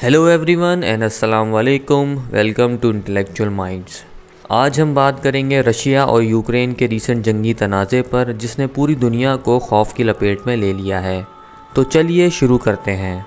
Hello everyone and अस्सलाम वालेकुम। Welcome to intellectual minds. आज हम बात करेंगे रशिया और यूक्रेन के रीसेंट जंगी तनाज़े पर, जिसने पूरी दुनिया को खौफ की लपेट में ले लिया है। तो चलिए शुरू करते हैं।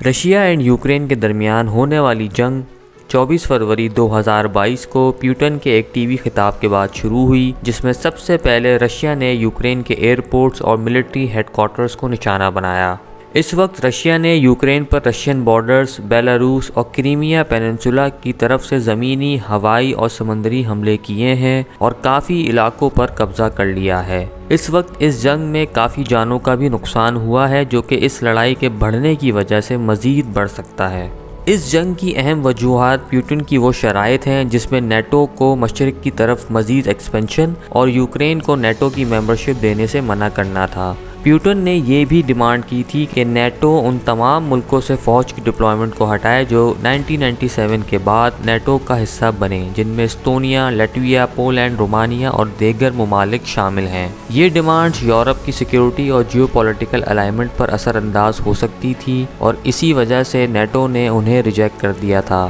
रशिया एंड यूक्रेन के दरमियान होने वाली जंग 24 फरवरी 2022 को प्यूटन के एक टीवी खिताब के बाद शुरू हुई, जिसमें सबसे पहले रशिया ने यूक्रेन के एयरपोर्ट्स और मिलिट्री हेडक्वार्टर्स को निशाना बनाया। इस वक्त रशिया ने यूक्रेन पर रशियन बॉर्डर्स, बेलारूस और क्रीमिया पेनिनसुला की तरफ से ज़मीनी, हवाई और समंदरी हमले किए हैं और काफ़ी इलाकों पर कब्ज़ा कर लिया है। इस वक्त इस जंग में काफ़ी जानों का भी नुकसान हुआ है, जो कि इस लड़ाई के बढ़ने की वजह से मज़ीद बढ़ सकता है। इस जंग की अहम वजूहात प्यूटन की वो शराइत हैं जिसमें नेटो को मशरिक़ की तरफ मज़ीद एक्सपेंशन और यूक्रेन को नेटो की मेंबरशिप देने से मना करना था। प्यूटन ने ये भी डिमांड की थी कि नेटो उन तमाम मुल्कों से फ़ौज की डिप्लॉयमेंट को हटाए जो 1997 के बाद नेटो का हिस्सा बने, जिनमें एस्टोनिया, लैटविया, पोलैंड, रोमानिया और दीगर ममालिक शामिल हैं। ये डिमांड्स यूरोप की सिक्योरिटी और जियोपॉलिटिकल अलाइनमेंट पर असरअंदाज हो सकती थी और इसी वजह से नेटो ने उन्हें रिजेक्ट कर दिया था।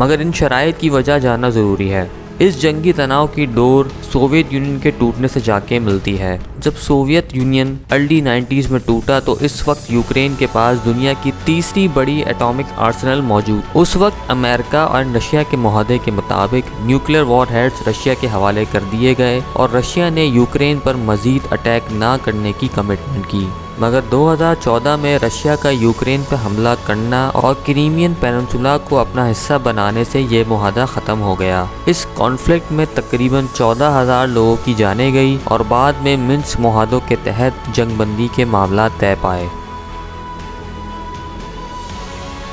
मगर इन शराइत की वजह जानना ज़रूरी है। इस जंगी तनाव की डोर सोवियत यूनियन के टूटने से जाके मिलती है। जब सोवियत यूनियन अर्ली 90s में टूटा तो इस वक्त यूक्रेन के पास दुनिया की तीसरी बड़ी एटॉमिक आर्सेनल मौजूद। उस वक्त अमेरिका और रशिया के मुआहदे के मुताबिक न्यूक्लियर वॉरहेड्स रशिया के हवाले कर दिए गए और रशिया ने यूक्रेन पर मजीद अटैक ना करने की कमिटमेंट की। मगर 2014 में रशिया का यूक्रेन पर हमला करना और क्रीमियन पेनिनसुला को अपना हिस्सा बनाने से ये मुआहदा ख़त्म हो गया। इस कॉन्फ्लिक्ट में तकरीबन 14,000 लोगों की जानें गई और बाद में मिन्स्क मुआहदों के तहत जंगबंदी के मामला तय पाए।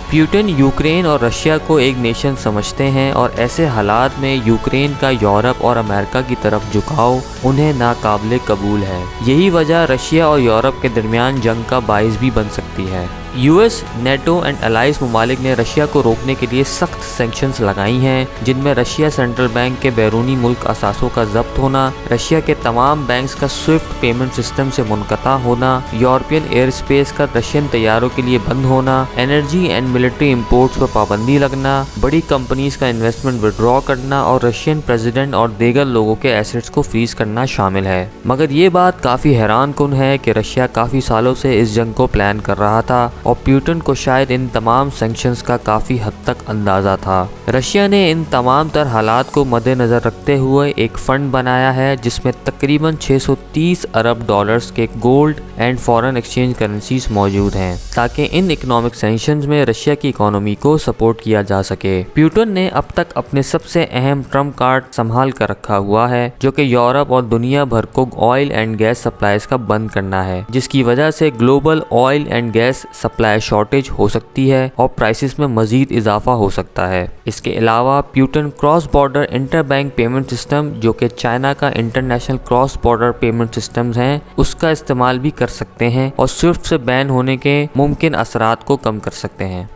प्यूटन यूक्रेन और रशिया को एक नेशन समझते हैं और ऐसे हालात में यूक्रेन का यूरोप और अमेरिका की तरफ झुकाव उन्हें नाकाबिले कबूल है। यही वजह रशिया और यूरोप के दरमियान जंग का बाइस भी बन सकती है। यूएस, नेटो एंड अलाइज ममालिक ने रशिया को रोकने के लिए सख्त सैंक्शंस लगाई हैं, जिनमें रशिया सेंट्रल बैंक के बैरूनी मुल्क असासों का जब्त होना, रशिया के तमाम बैंक्स का स्विफ्ट पेमेंट सिस्टम से मुनक़ता होना, यूरोपियन एयर स्पेस का रशियन तैयारों के लिए बंद होना, एनर्जी एंड मिलिट्री इम्पोर्ट्स पर पाबंदी लगना, बड़ी कंपनीज का इन्वेस्टमेंट विड्रॉ करना और रशियन प्रेसिडेंट और दीगर लोगों के एसेट्स को फ्रीज करना शामिल है। मगर ये बात काफ़ी हैरान कुन है कि रशिया काफ़ी सालों से इस जंग को प्लान कर रहा था और प्यूटन को शायद इन तमाम सैंक्शंस का काफ़ी हद तक अंदाज़ा था। रशिया ने इन तमाम तर हालात को मद्देनज़र रखते हुए एक फ़ंड बनाया है जिसमें तकरीबन 630 अरब डॉलर्स के gold and foreign exchange currencies मौजूद हैं, ताकि इन इकोनॉमिक सैंक्शंस में रशिया की इकोनॉमी को सपोर्ट किया जा सके। प्यूटन ने अब तक अपने सबसे अहम ट्रम्प कार्ड संभाल कर रखा हुआ है, जो कि यूरोप और दुनिया भर को ऑयल एंड गैस सप्लाईज का बंद करना है, जिसकी वजह से global oil and gas supply shortage हो सकती है और प्राइसेस में मजीद इजाफा हो सकता है। इसके अलावा Putin cross border inter bank payment system, जो कि चाइना का international cross border payment systems हैं, उसका इस्तेमाल भी कर सकते हैं और स्विफ्ट से बैन होने के मुमकिन असरात को कम कर सकते हैं।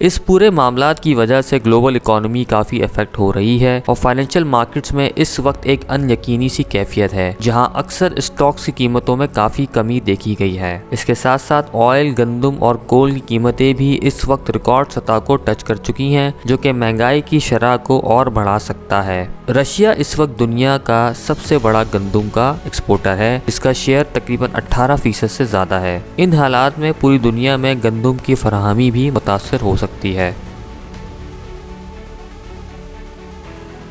इस पूरे मामलात की वजह से ग्लोबल इकोनॉमी काफ़ी अफेक्ट हो रही है और फाइनेंशियल मार्केट्स में इस वक्त एक अनयकीनी सी कैफियत है, जहां अक्सर स्टॉक्स की कीमतों में काफ़ी कमी देखी गई है। इसके साथ साथ ऑयल, गंदम और कोल की कीमतें भी इस वक्त रिकॉर्ड सतह को टच कर चुकी हैं, जो कि महंगाई की शरह को और बढ़ा सकता है। रशिया इस वक्त दुनिया का सबसे बड़ा गंदम का एक्सपोर्टर है, इसका शेयर तकरीबन 18% से ज़्यादा है। इन हालात में पूरी दुनिया में गंदम की फराहमी भी मुतासर हो सकती है।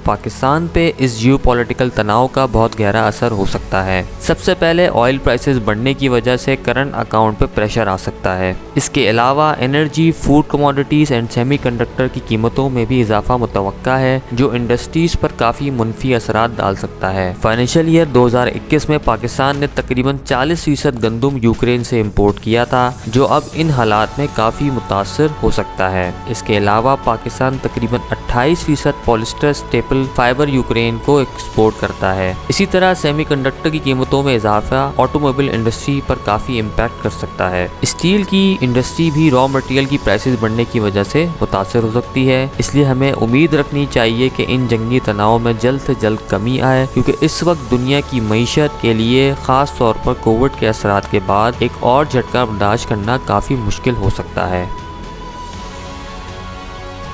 पाकिस्तान पे इस जियोपॉलिटिकल तनाव का बहुत गहरा असर हो सकता है। सबसे पहले ऑयल प्राइसेस बढ़ने की वजह से करंट अकाउंट पे प्रेशर आ सकता है। इसके अलावा energy, food commodities and semiconductor की कीमतों में भी इजाफा मुतवक्का है, जो इंडस्ट्रीज़ पर काफ़ी मुनफी असरात डाल सकता है। फाइनेंशियल ईयर 2021 में पाकिस्तान ने तकरीबन 40% गंदम यूक्रेन से इम्पोर्ट किया था, जो अब इन हालात में काफ़ी मुतासर हो सकता है। इसके अलावा पाकिस्तान तकरीबन 28% polyester staple example fibre Ukraine को एक्सपोर्ट करता है। इसी तरह सेमीकंडक्टर की कीमतों में इजाफा ऑटोमोबाइल इंडस्ट्री पर काफ़ी इम्पैक्ट कर सकता है। स्टील की इंडस्ट्री भी रॉ मटेरियल की प्राइसेस बढ़ने की वजह से मुतासर हो सकती है। इसलिए हमें उम्मीद रखनी चाहिए कि इन जंगी तनाव में जल्द से जल्द कमी आए, क्योंकि इस वक्त दुनिया की मईशत के लिए ख़ास तौर पर कोविड के असरात के बाद एक और झटका बर्दाश्त करना काफ़ी मुश्किल हो सकता है।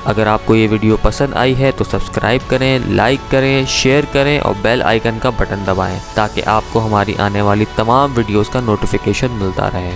अगर आपको ये वीडियो पसंद आई है तो सब्सक्राइब करें, लाइक करें, शेयर करें और बेल आइकन का बटन दबाएं ताकि आपको हमारी आने वाली तमाम वीडियोस का नोटिफिकेशन मिलता रहे।